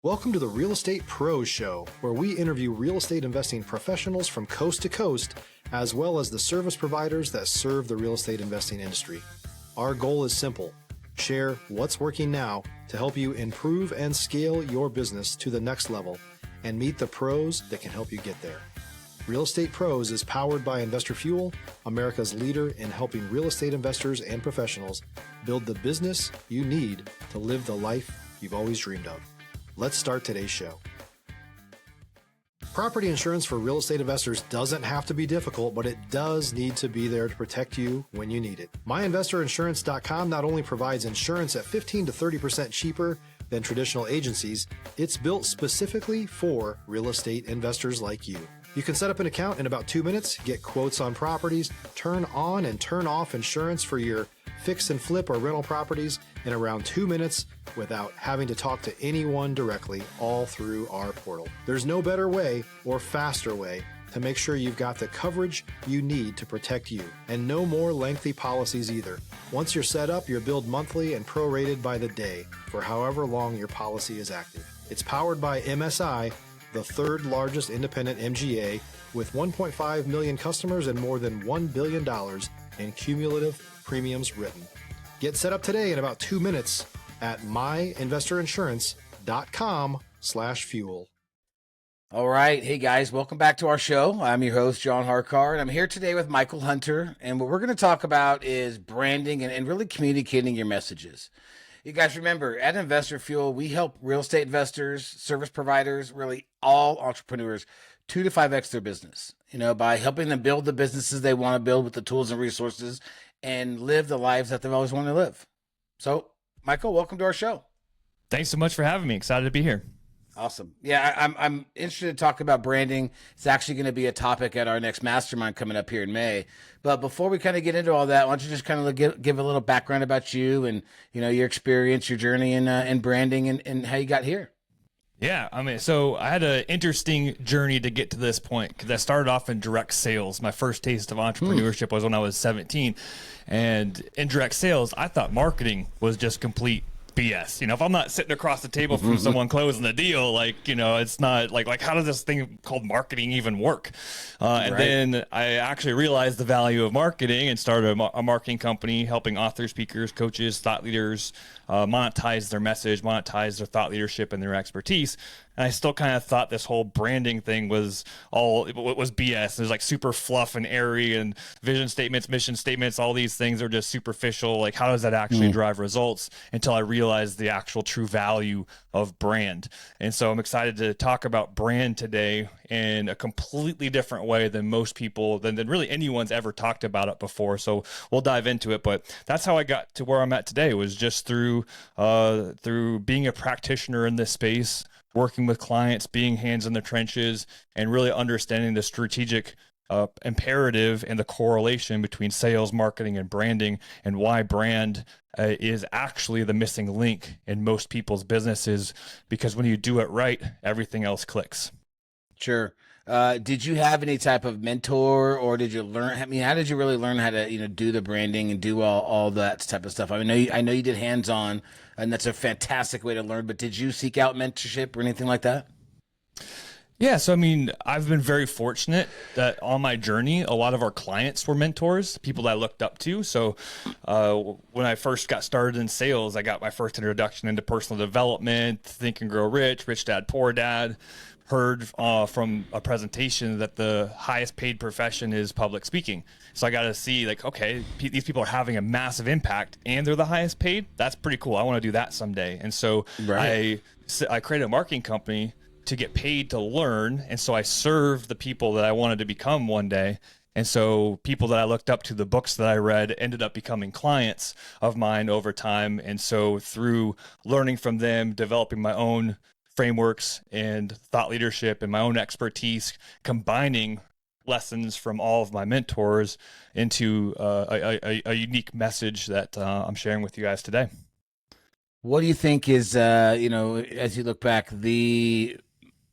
Welcome to the Real Estate Pros Show, where we interview real estate investing professionals from coast to coast, as well as the service providers that serve the real estate investing industry. Our goal is simple: share what's working now to help you improve and scale your business to the next level and meet the pros that can help you get there. Real Estate Pros is powered by Investor Fuel, America's leader in helping real estate investors and professionals build the business you need to live the life you've always dreamed of. Let's start today's show. Property insurance for real estate investors doesn't have to be difficult, but it does need to be there to protect you when you need it. MyInvestorInsurance.com not only provides insurance at 15 to 30% cheaper than traditional agencies, it's built specifically for real estate investors like you. You can set up an account in about 2 minutes, get quotes on properties, turn on and turn off insurance for your fix and flip or rental properties in around 2 minutes without having to talk to anyone directly, all through our portal. There's no better way or faster way to make sure you've got the coverage you need to protect you, and no more lengthy policies either. Once you're set up, you're billed monthly and prorated by the day for however long your policy is active. It's powered by MSI, the third largest independent MGA, with 1.5 million customers and more than $1 billion in cumulative premiums written. Get set up today in about 2 minutes at myinvestorinsurance.com/fuel. All right. Hey, guys. Welcome back to our show. I'm your host, John Harcar, and I'm here today with Michael Hunter. And what we're going to talk about is branding and really communicating your messages. You guys remember, at Investor Fuel, we help real estate investors, service providers, really all entrepreneurs 2 to 5x their business, by helping them build the businesses they want to build with the tools and resources and live the lives that they've always wanted to live. So, Michael, welcome to our show. Thanks so much for having me. Excited to be here. Awesome. Yeah, I'm interested to talk about branding. It's actually going to be a topic at our next mastermind coming up here in May. But before we kind of get into all that, why don't you just kind of give a little background about you and your experience, your journey in branding, and how you got here. Yeah, so I had an interesting journey to get to this point because I started off in direct sales. My first taste of entrepreneurship was when I was 17. And in direct sales, I thought marketing was just complete BS. If I'm not sitting across the table from someone closing the deal, it's not like how does this thing called marketing even work? And then I actually realized the value of marketing and started a marketing company helping authors, speakers, coaches, thought leaders monetize their message, monetize their thought leadership and their expertise. And I still kind of thought this whole branding thing was BS. It was like super fluff and airy, and vision statements, mission statements, all these things are just superficial. Like, how does that actually drive results? Until I realized the actual true value of brand. And so I'm excited to talk about brand today in a completely different way than most people, than really anyone's ever talked about it before. So we'll dive into it. But that's how I got to where I'm at today, was just through being a practitioner in this space, working with clients, being hands in the trenches, and really understanding the strategic imperative and the correlation between sales, marketing, and branding, and why brand is actually the missing link in most people's businesses, because when you do it right, everything else clicks. Sure. Did you have any type of mentor, or did you learn? How did you really learn how to, do the branding and do all that type of stuff? I know you did hands-on, and that's a fantastic way to learn. But did you seek out mentorship or anything like that? Yeah, so I've been very fortunate that on my journey, a lot of our clients were mentors, people that I looked up to. So when I first got started in sales, I got my first introduction into personal development, Think and Grow Rich, Rich Dad, Poor Dad. Heard from a presentation that the highest paid profession is public speaking. So I got to see okay, these people are having a massive impact and they're the highest paid. That's pretty cool. I want to do that someday. And so I created a marketing company to get paid to learn. And so I served the people that I wanted to become one day. And so people that I looked up to, the books that I read, ended up becoming clients of mine over time. And so through learning from them, developing my own frameworks and thought leadership and my own expertise, combining lessons from all of my mentors into a unique message that I'm sharing with you guys today. What do you think is, as you look back, the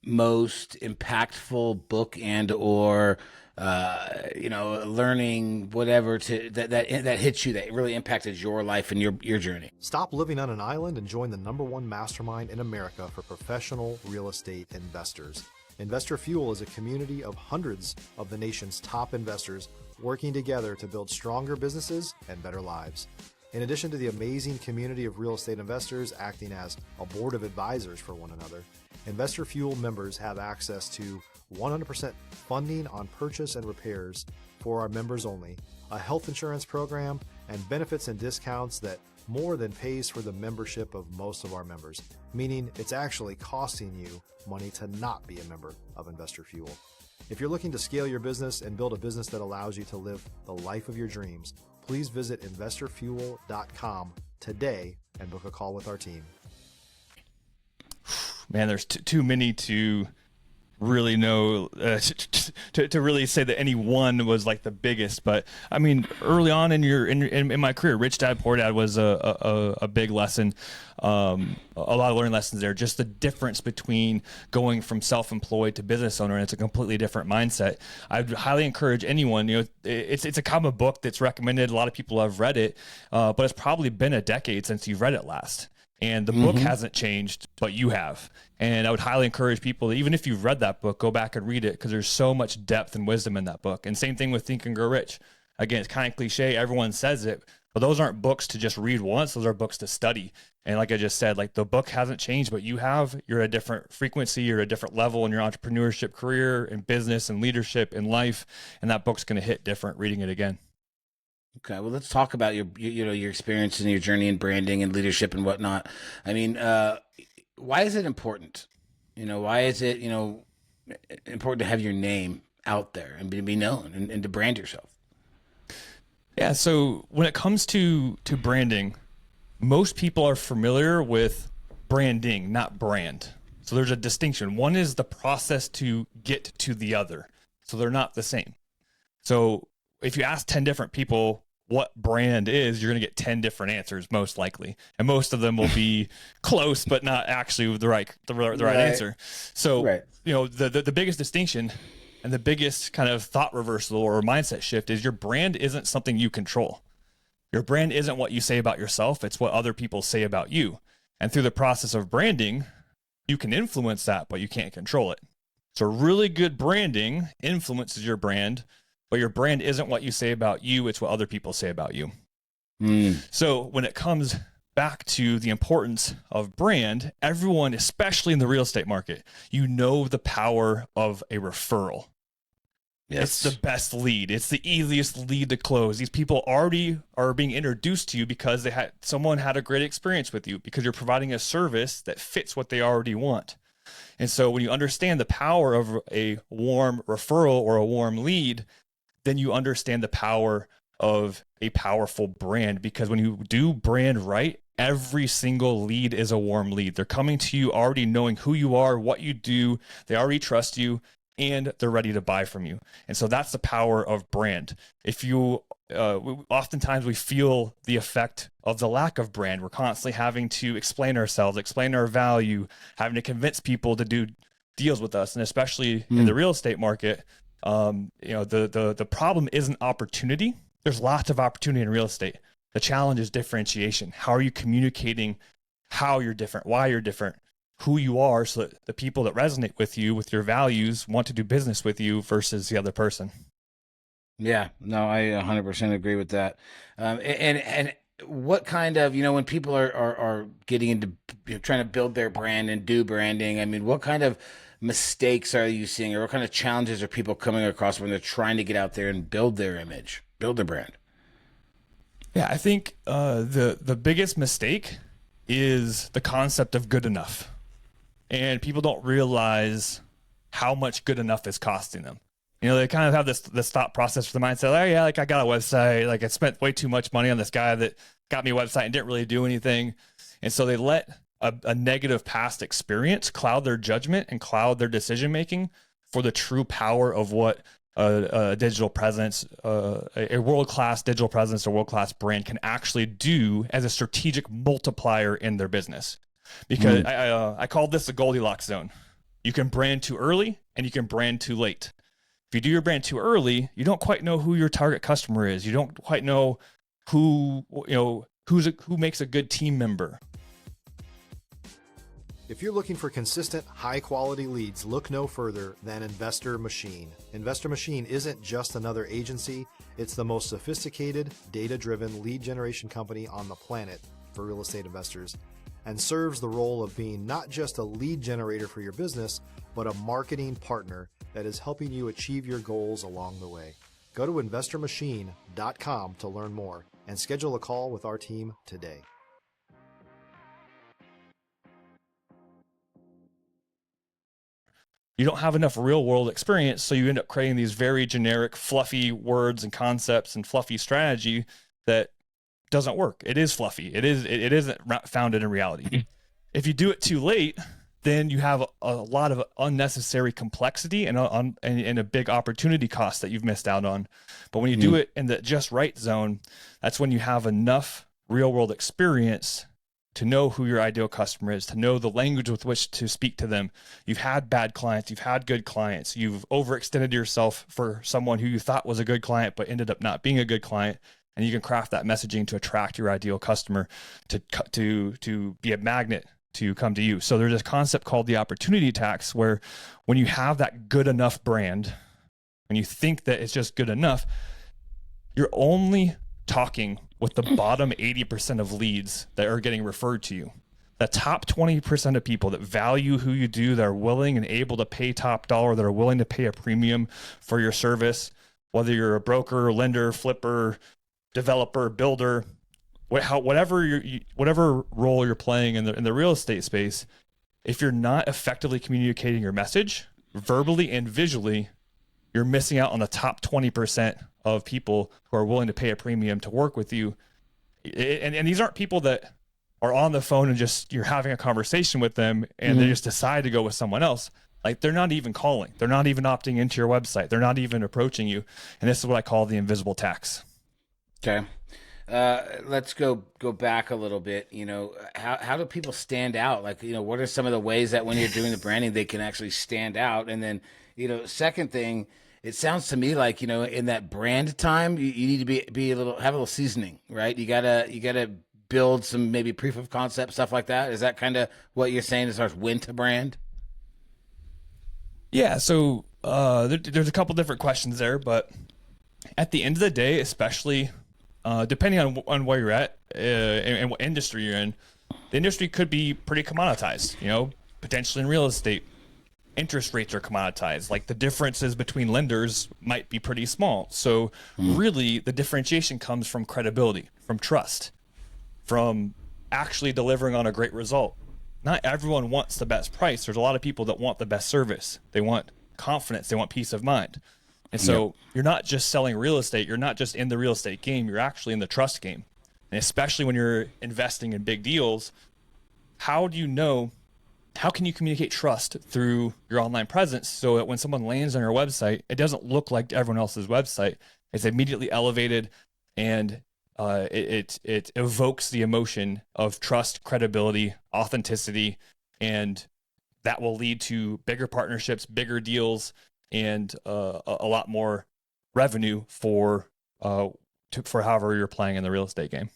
most impactful book and or learning whatever that hits you, that really impacted your life and your journey? Stop living on an island and join the #1 mastermind in America for professional real estate investors. Investor Fuel is a community of hundreds of the nation's top investors working together to build stronger businesses and better lives. In addition to the amazing community of real estate investors acting as a board of advisors for one another, Investor Fuel members have access to 100% funding on purchase and repairs for our members only, a health insurance program, and benefits and discounts that more than pays for the membership of most of our members, meaning it's actually costing you money to not be a member of Investor Fuel. If you're looking to scale your business and build a business that allows you to live the life of your dreams, please visit investorfuel.com today and book a call with our team. Man, there's too many to really know to really say that any one was like the biggest. But I mean, early on in my career, Rich Dad Poor Dad was a big lesson. A lot of learning lessons there. Just the difference between going from self-employed to business owner, and it's a completely different mindset. I'd highly encourage anyone. It's a common book that's recommended. A lot of people have read it, but it's probably been a decade since you've read it last. And the book hasn't changed, but you have. And I would highly encourage people, even if you've read that book, go back and read it, because there's so much depth and wisdom in that book. And same thing with Think and Grow Rich. Again, it's kind of cliche. Everyone says it, but those aren't books to just read once. Those are books to study. And like I just said, like the book hasn't changed, but you have. You're at a different frequency. You're at a different level in your entrepreneurship career and business and leadership in life. And that book's going to hit different reading it again. Okay, well, let's talk about your experience and your journey in branding and leadership and whatnot. I mean, why is it important? Why is it important to have your name out there and be known and to brand yourself? Yeah. So when it comes to branding, most people are familiar with branding, not brand. So there's a distinction. One is the process to get to the other. So they're not the same. So if you ask 10 different people what brand is, you're going to get 10 different answers, most likely. And most of them will be close, but not actually the right answer. So, the biggest distinction and the biggest kind of thought reversal or mindset shift is your brand isn't something you control. Your brand isn't what you say about yourself. It's what other people say about you. And through the process of branding, you can influence that, but you can't control it. So really good branding influences your brand, but your brand isn't what you say about you. It's what other people say about you. So when it comes back to the importance of brand, everyone, especially in the real estate market, the power of a referral. Yes. It's the best lead. It's the easiest lead to close. These people already are being introduced to you because someone had a great experience with you, because you're providing a service that fits what they already want. And so when you understand the power of a warm referral or a warm lead, then you understand the power of a powerful brand, because when you do brand right, every single lead is a warm lead. They're coming to you already knowing who you are, what you do. They already trust you, and they're ready to buy from you. And so that's the power of brand. Oftentimes we feel the effect of the lack of brand. We're constantly having to explain ourselves, explain our value, having to convince people to do deals with us. And especially in the real estate market, the problem isn't opportunity. There's lots of opportunity in real estate. The challenge is differentiation. How are you communicating how you're different, why you're different, who you are, so that the people that resonate with you, with your values, want to do business with you versus the other person? Yeah, no, I 100% agree with that. And what kind of, when people are getting into trying to build their brand and do branding, I mean, what kind of mistakes are you seeing, or what kind of challenges are people coming across when they're trying to get out there and build their image, build their brand? Yeah, I think the biggest mistake is the concept of good enough. And people don't realize how much good enough is costing them. They kind of have this thought process for the mindset, oh yeah, like I got a website, like I spent way too much money on this guy that got me a website and didn't really do anything. And so they let a negative past experience cloud their judgment and cloud their decision-making for the true power of what a digital presence, a world-class digital presence or world-class brand can actually do as a strategic multiplier in their business. Because I called this the Goldilocks zone. You can brand too early and you can brand too late. If you do your brand too early, you don't quite know who your target customer is. You don't quite know who makes a good team member. If you're looking for consistent, high-quality leads, look no further than Investor Machine. Investor Machine isn't just another agency. It's the most sophisticated, data-driven lead generation company on the planet for real estate investors, and serves the role of being not just a lead generator for your business, but a marketing partner that is helping you achieve your goals along the way. Go to investormachine.com to learn more and schedule a call with our team today. You don't have enough real world experience, so you end up creating these very generic, fluffy words and concepts and fluffy strategy that doesn't work. It is fluffy. It isn't founded in reality. If you do it too late, then you have a lot of unnecessary complexity and a big opportunity cost that you've missed out on. But when you do it in the just right zone, that's when you have enough real world experience to know who your ideal customer is, to know the language with which to speak to them. You've had bad clients, you've had good clients, you've overextended yourself for someone who you thought was a good client but ended up not being a good client, and you can craft that messaging to attract your ideal customer to be a magnet to come to you. So there's this concept called the opportunity tax, where when you have that good enough brand, when you think that it's just good enough, you're only talking with the bottom 80% of leads that are getting referred to you. The top 20% of people that value who you do, that are willing and able to pay top dollar, that are willing to pay a premium for your service, whether you're a broker, lender, flipper, developer, builder, whatever role you're playing in the real estate space, if you're not effectively communicating your message verbally and visually, you're missing out on the top 20% of people who are willing to pay a premium to work with you. And these aren't people that are on the phone and just you're having a conversation with them and they just decide to go with someone else. Like, they're not even calling. They're not even opting into your website. They're not even approaching you. And this is what I call the invisible tax. Okay. Let's go back a little bit. How do people stand out? Like, what are some of the ways that when you're doing the branding, they can actually stand out? And then, second thing, it sounds to me like, in that brand time, you need to be have a little seasoning, right? You gotta build some maybe proof of concept, stuff like that. Is that kind of what you're saying as far as when to brand? Yeah. So, there's a couple different questions there, but at the end of the day, especially, depending on where you're at, and what industry you're in, the industry could be pretty commoditized, potentially in real estate. Interest rates are commoditized. Like, the differences between lenders might be pretty small. So really the differentiation comes from credibility, from trust, from actually delivering on a great result. Not everyone wants the best price. There's a lot of people that want the best service. They want confidence. They want peace of mind. And so you're not just selling real estate. You're not just in the real estate game. You're actually in the trust game. And especially when you're investing in big deals, how can you communicate trust through your online presence so that when someone lands on your website, it doesn't look like everyone else's website? It's immediately elevated, and it evokes the emotion of trust, credibility, authenticity, and that will lead to bigger partnerships, bigger deals, and a lot more revenue for however you're playing in the real estate game.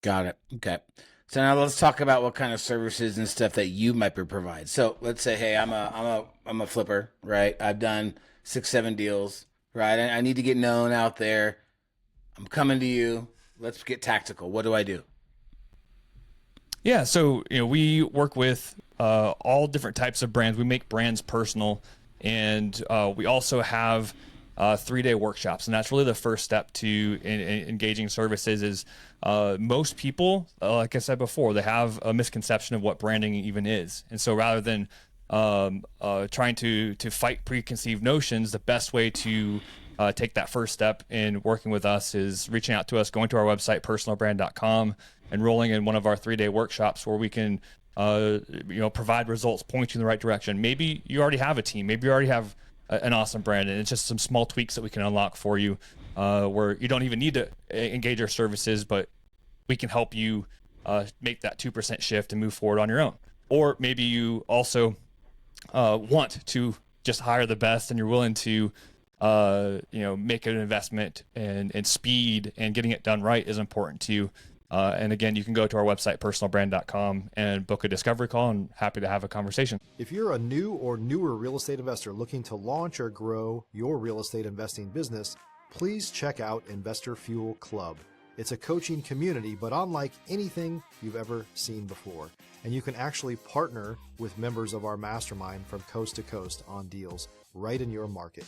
Got it. Okay. So now let's talk about what kind of services and stuff that you might provide. So let's say, hey, I'm a flipper, right? I've done 6-7 deals, right? I need to get known out there. I'm coming to you. Let's get tactical. What do I do? Yeah. So, we work with all different types of brands. We make brands personal, and we also have 3-day workshops, and that's really the first step to engaging services. Is most people, like I said before, they have a misconception of what branding even is, and so rather than trying to fight preconceived notions, the best way to take that first step in working with us is reaching out to us, going to our website personalbrand.com, enrolling in one of our 3-day workshops where we can provide results, point you in the right direction. Maybe you already have a team, maybe you already have an awesome brand, and it's just some small tweaks that we can unlock for you, where you don't even need to engage our services, but we can help you make that 2% shift and move forward on your own. Or maybe you also want to just hire the best, and you're willing to make an investment, and speed and getting it done right is important to you. And again, you can go to our website, personalbrand.com, and book a discovery call, and happy to have a conversation. If you're a new or newer real estate investor looking to launch or grow your real estate investing business, please check out Investor Fuel Club. It's a coaching community, but unlike anything you've ever seen before. And you can actually partner with members of our mastermind from coast to coast on deals right in your market.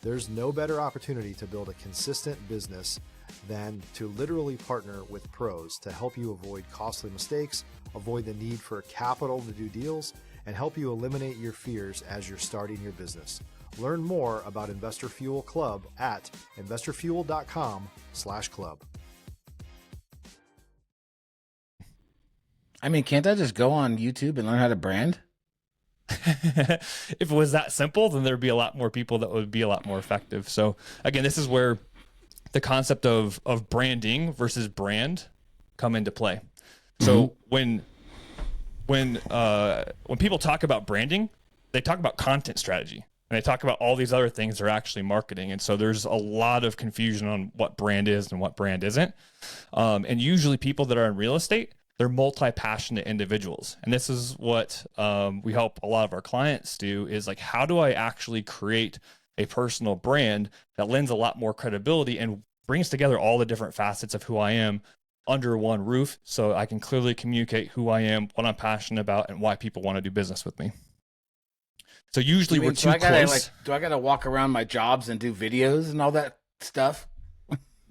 There's no better opportunity to build a consistent business than to literally partner with pros to help you avoid costly mistakes, avoid the need for capital to do deals, and help you eliminate your fears as you're starting your business. Learn more about Investor Fuel Club at investorfuel.com/club. I mean, can't I just go on YouTube and learn how to brand? If it was that simple, then there'd be a lot more people that would be a lot more effective. So again, this is where the concept of branding versus brand come into play. So when people talk about branding, they talk about content strategy, and they talk about all these other things that are actually marketing. And so there's a lot of confusion on what brand is and what brand isn't. And usually people that are in real estate, they're multi-passionate individuals. And this is what we help a lot of our clients do, is like, how do I actually create a personal brand that lends a lot more credibility and brings together all the different facets of who I am under one roof, so I can clearly communicate who I am, what I'm passionate about, and why people want to do business with me. So usually we're too close. Do I gotta walk around my jobs and do videos and all that stuff?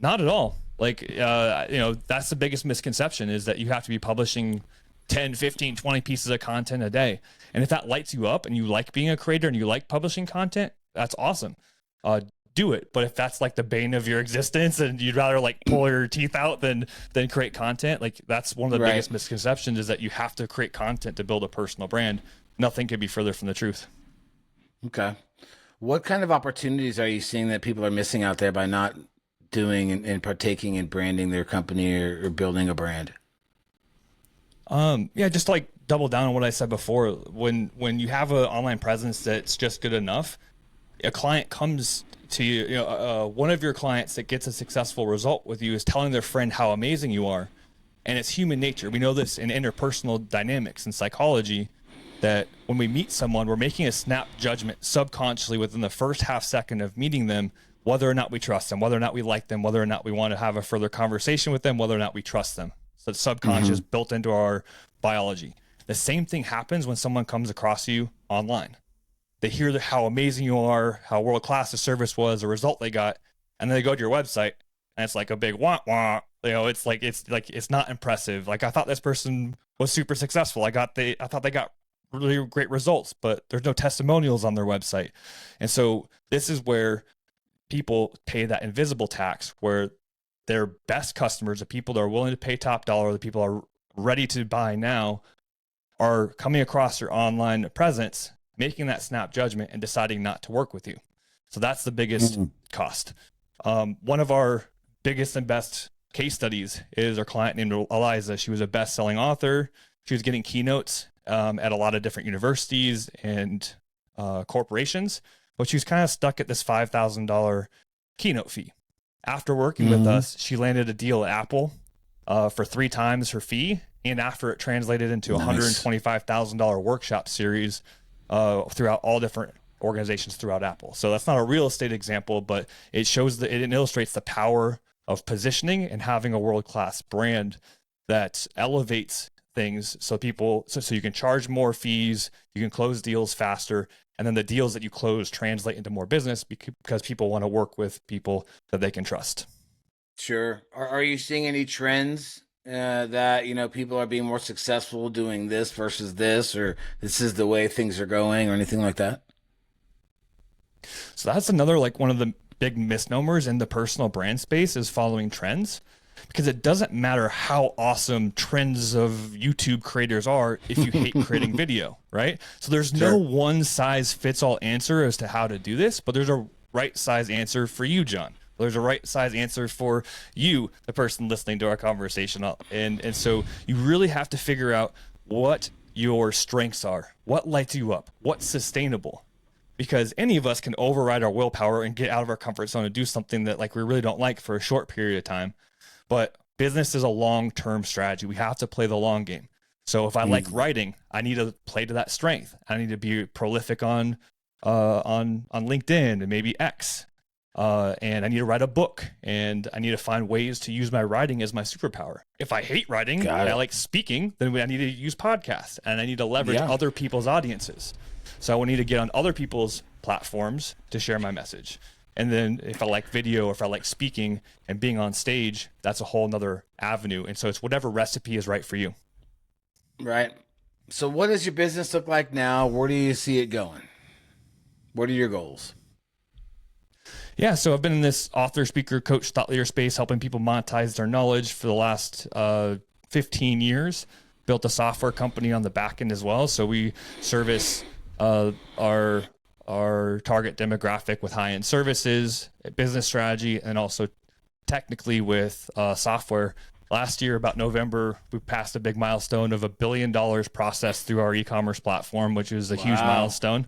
Not at all. That's the biggest misconception, is that you have to be publishing 10, 15, 20 pieces of content a day. And if that lights you up and you like being a creator and you like publishing content, that's awesome. Do it. But if that's like the bane of your existence and you'd rather like pull your teeth out than create content, like that's one of the biggest misconceptions, is that you have to create content to build a personal brand. Nothing could be further from the truth. Okay. What kind of opportunities are you seeing that people are missing out there by not doing and partaking in branding their company or building a brand? Just like double down on what I said before. When you have an online presence that's just good enough, a client comes to you, one of your clients that gets a successful result with you is telling their friend how amazing you are. And it's human nature. We know this in interpersonal dynamics and psychology, that when we meet someone, we're making a snap judgment subconsciously within the first half second of meeting them, whether or not we trust them, whether or not we like them, whether or not we want to have a further conversation with them, whether or not we trust them. So it's subconscious, built into our biology. The same thing happens when someone comes across you online. They hear how amazing you are, how world-class the service was, the result they got, and then they go to your website, and it's like a big wah wah. It's not impressive. Like, I thought this person was super successful. I thought they got really great results, but there's no testimonials on their website. And so this is where people pay that invisible tax, where their best customers, the people that are willing to pay top dollar, the people are ready to buy now, are coming across your online presence, making that snap judgment and deciding not to work with you. So that's the biggest cost. One of our biggest and best case studies is our client named Eliza. She was a best-selling author. She was getting keynotes at a lot of different universities and corporations, but she was kind of stuck at this $5,000 keynote fee. After working with us, she landed a deal at Apple for 3 times her fee, and after it translated into a $125,000 workshop series throughout all different organizations throughout Apple. So that's not a real estate example, but it shows that it illustrates the power of positioning and having a world-class brand that elevates things, so you can charge more fees, you can close deals faster, and then the deals that you close translate into more business because people want to work with people that they can trust. Sure. Are you seeing any trends that people are being more successful doing this versus this, or this is the way things are going, or anything like that? So that's another one of the big misnomers in the personal brand space, is following trends. Because it doesn't matter how awesome trends of YouTube creators are if you hate creating video, right? So there's no one size fits all answer as to how to do this, but there's a right size answer for you, John. There's a right size answer for you, the person listening to our conversation. And so you really have to figure out what your strengths are, what lights you up, what's sustainable. Because any of us can override our willpower and get out of our comfort zone and do something that like we really don't like for a short period of time. But business is a long-term strategy. We have to play the long game. So if I like writing, I need to play to that strength. I need to be prolific on LinkedIn and maybe X. And I need to write a book, and I need to find ways to use my writing as my superpower. If I hate writing and I like speaking, then I need to use podcasts, and I need to leverage other people's audiences. So I need to get on other people's platforms to share my message. And then if I like video, or if I like speaking and being on stage, that's a whole nother avenue. And so it's whatever recipe is right for you. Right. So what does your business look like now? Where do you see it going? What are your goals? Yeah, so I've been in this author, speaker, coach, thought leader space, helping people monetize their knowledge for the last 15 years. Built a software company on the back end as well. So we service our target demographic with high-end services, business strategy, and also technically with software. Last year, about November, we passed a big milestone of $1 billion processed through our e-commerce platform, which is a huge milestone.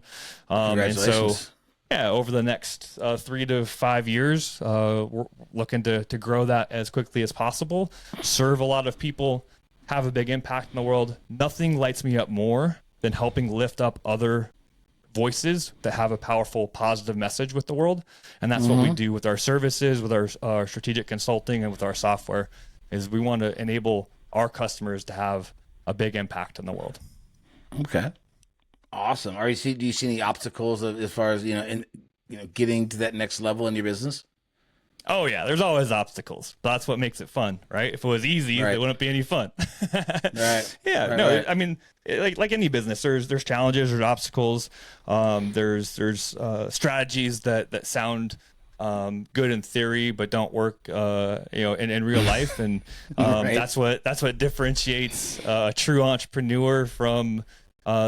Congratulations. And so, yeah, over the next 3 to 5 years, we're looking to grow that as quickly as possible, serve a lot of people, have a big impact in the world. Nothing lights me up more than helping lift up other voices that have a powerful, positive message with the world. And that's what we do with our services, with our strategic consulting, and with our software, is we want to enable our customers to have a big impact in the world. Okay. Awesome. Do you see any obstacles as far as, getting to that next level in your business? Oh yeah, there's always obstacles. That's what makes it fun, right? If it was easy, it wouldn't be any fun. Right. Yeah. Right, No, right. I mean, like any business, there's challenges, there's obstacles. There's strategies that sound good in theory but don't work, in real life, and that's what differentiates a true entrepreneur from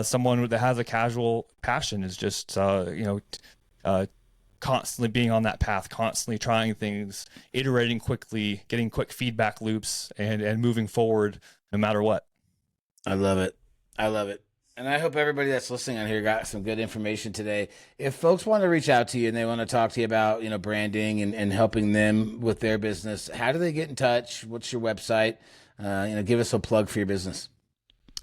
someone that has a casual passion. Is just constantly being on that path, constantly trying things, iterating quickly, getting quick feedback loops, and moving forward no matter what. I love it. And I hope everybody that's listening on here got some good information today. If folks want to reach out to you and they want to talk to you about, branding and helping them with their business, how do they get in touch? What's your website? Give us a plug for your business.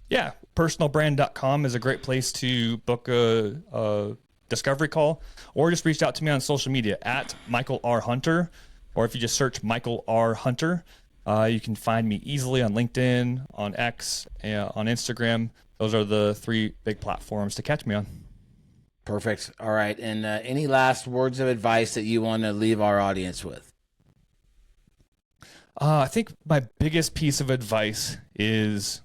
Yeah, personalbrand.com is a great place to book a discovery call, or just reach out to me on social media at Michael R. Hunter, or if you just search Michael R. Hunter, you can find me easily on LinkedIn, on X, on Instagram. Those are the 3 big platforms to catch me on. Perfect. All right. And any last words of advice that you want to leave our audience with? I think my biggest piece of advice is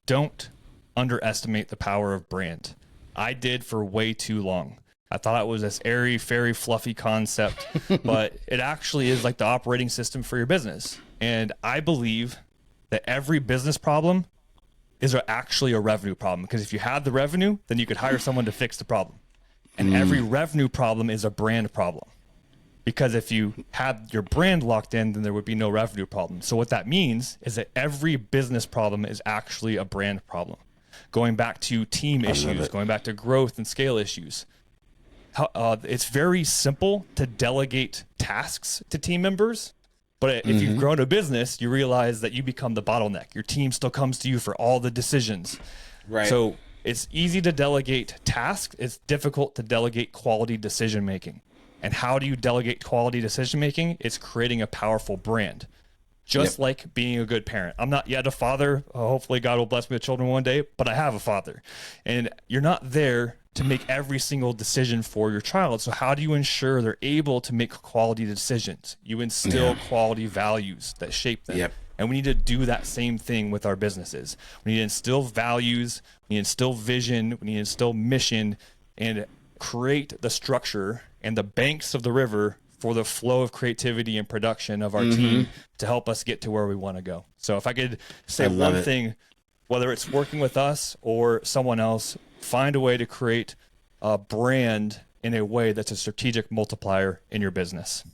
don't underestimate the power of brand. I did for way too long. I thought it was this airy, fairy, fluffy concept, but it actually is like the operating system for your business. And I believe that every business problem is actually a revenue problem, because if you had the revenue, then you could hire someone to fix the problem. And every revenue problem is a brand problem, because if you had your brand locked in, then there would be no revenue problem. So what that means is that every business problem is actually a brand problem. Going back to team issues, going back to growth and scale issues. It's very simple to delegate tasks to team members, but if you've grown a business, you realize that you become the bottleneck. Your team still comes to you for all the decisions. Right. So it's easy to delegate tasks. It's difficult to delegate quality decision making. And how do you delegate quality decision making? It's creating a powerful brand. Just like being a good parent. I'm not yet a father. Hopefully God will bless me with children one day, but I have a father. And you're not there to make every single decision for your child. So how do you ensure they're able to make quality decisions? You instill quality values that shape them. And we need to do that same thing with our businesses. We need to instill values, we need to instill vision, we need to instill mission, and create the structure and the banks of the river for the flow of creativity and production of our team to help us get to where we want to go. So if I could say one thing, whether it's working with us or someone else, find a way to create a brand in a way that's a strategic multiplier in your business.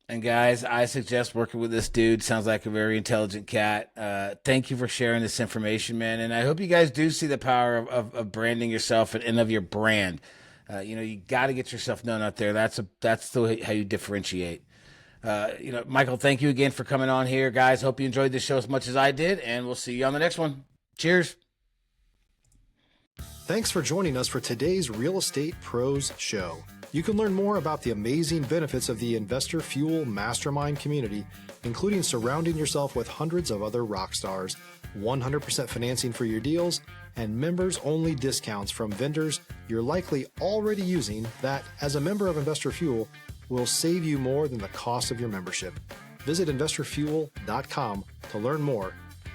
And guys, I suggest working with this dude. Sounds like a very intelligent cat. Thank you for sharing this information, man. And I hope you guys do see the power of branding yourself and of your brand. You got to get yourself known out there. That's how you differentiate. Michael, thank you again for coming on here, guys. Hope you enjoyed this show as much as I did, and we'll see you on the next one. Cheers. Thanks for joining us for today's Real Estate Pros Show. You can learn more about the amazing benefits of the Investor Fuel Mastermind community, including surrounding yourself with hundreds of other rock stars, 100% financing for your deals, and members-only discounts from vendors you're likely already using that, as a member of Investor Fuel, will save you more than the cost of your membership. Visit investorfuel.com to learn more.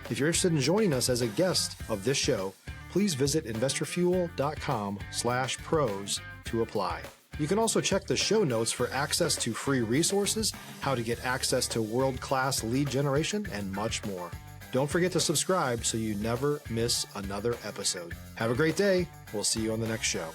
If you're interested in joining us as a guest of this show, please visit investorfuel.com/pros to apply. You can also check the show notes for access to free resources, how to get access to world-class lead generation, and much more. Don't forget to subscribe so you never miss another episode. Have a great day. We'll see you on the next show.